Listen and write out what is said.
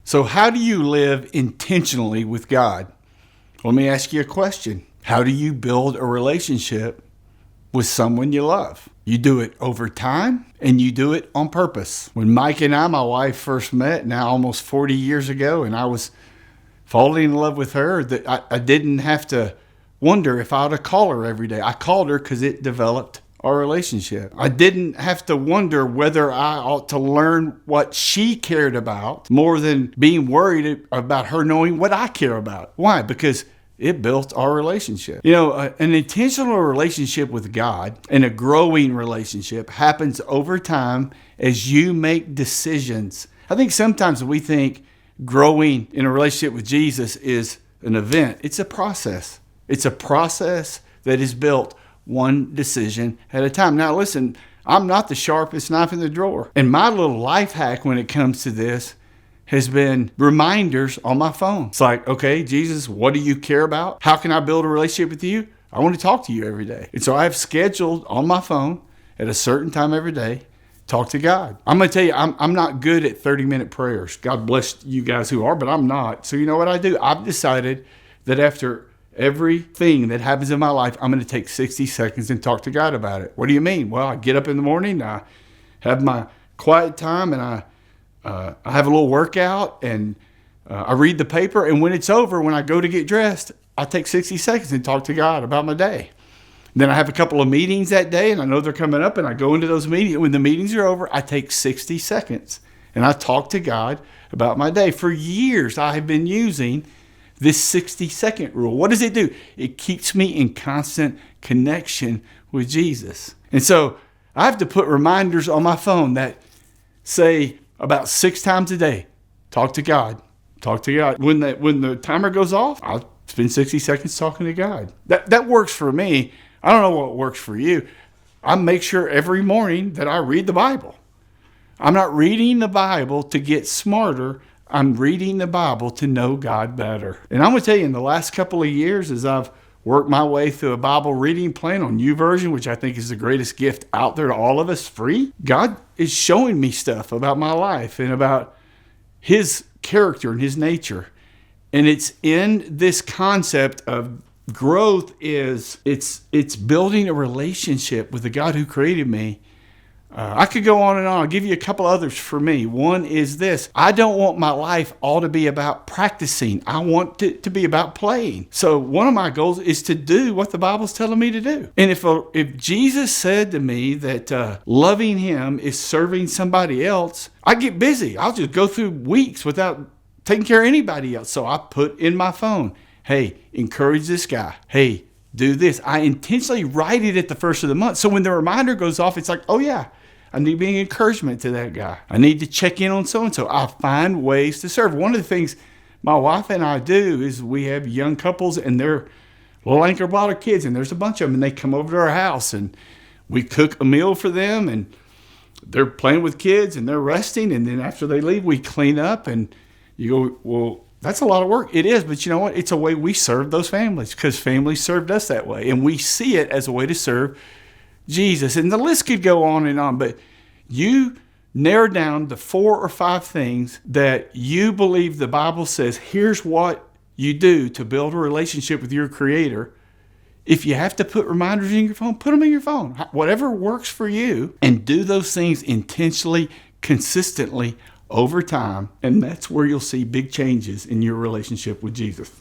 So how do you live intentionally with God? Let me ask you a question. How do you build a relationship with someone you love? You do it over time and you do it on purpose. When Mike and I, my wife, first met now almost 40 years ago, and I was falling in love with her, that I didn't have to wonder if I ought to call her every day. I called her because it developed our relationship. I didn't have to wonder whether I ought to learn what she cared about more than being worried about her knowing what I care about. Why? Because it built our relationship. You know, an intentional relationship with God and a growing relationship happens over time as you make decisions. I think sometimes we think growing in a relationship with Jesus is an event. It's a process. It's a process that is built one decision at a time. Now listen, I'm not the sharpest knife in the drawer. And my little life hack when it comes to this has been reminders on my phone. It's like, okay, Jesus, what do you care about? How can I build a relationship with you? I want to talk to you every day. And so I have scheduled on my phone at a certain time every day, talk to God. I'm going to tell you, I'm not good at 30-minute prayers. God bless you guys who are, but I'm not. So you know what I do? I've decided that after everything that happens in my life, I'm going to take 60 seconds and talk to God about it. What do you mean? Well, I get up in the morning, I have my quiet time, and I have a little workout, and I read the paper. And when it's over, when I go to get dressed, I take 60 seconds and talk to God about my day. Then I have a couple of meetings that day, and I know they're coming up, and I go into those meetings. When the meetings are over, I take 60 seconds, and I talk to God about my day. For years, I have been using this 60-second rule. What does it do? It keeps me in constant connection with Jesus. And so I have to put reminders on my phone that say about 6 times a day, talk to God, talk to God. When the timer goes off, I'll spend 60 seconds talking to God. That works for me. I don't know what works for you. I make sure every morning that I read the Bible. I'm not reading the Bible to get smarter. I'm reading the Bible to know God better. And I'm going to tell you, in the last couple of years, as I've worked my way through a Bible reading plan on YouVersion, which I think is the greatest gift out there to all of us, free, God is showing me stuff about my life and about His character and His nature. And it's in this concept of growth it's building a relationship with the God who created me. I could go on and on. I'll give you a couple others for me. One is this. I don't want my life all to be about practicing. I want it to be about playing. So one of my goals is to do what the Bible's telling me to do. And if Jesus said to me that loving Him is serving somebody else, I get busy. I'll just go through weeks without taking care of anybody else. So I put in my phone, hey, encourage this guy. Hey, do this. I intentionally write it at the first of the month. So when the reminder goes off, it's like, oh yeah, I need to be an encouragement to that guy. I need to check in on so-and-so. I find ways to serve. One of the things my wife and I do is we have young couples and they're little anchor bottle kids, and there's a bunch of them, and they come over to our house and we cook a meal for them, and they're playing with kids and they're resting. And then after they leave, we clean up, and you go, well, that's a lot of work. It is, but you know what? It's a way we serve those families because families served us that way. And we see it as a way to serve Jesus. And the list could go on, but you narrow down the 4 or 5 things that you believe the Bible says, here's what you do to build a relationship with your Creator. If you have to put reminders in your phone, put them in your phone. Whatever works for you, and do those things intentionally, consistently, over time, and that's where you'll see big changes in your relationship with Jesus.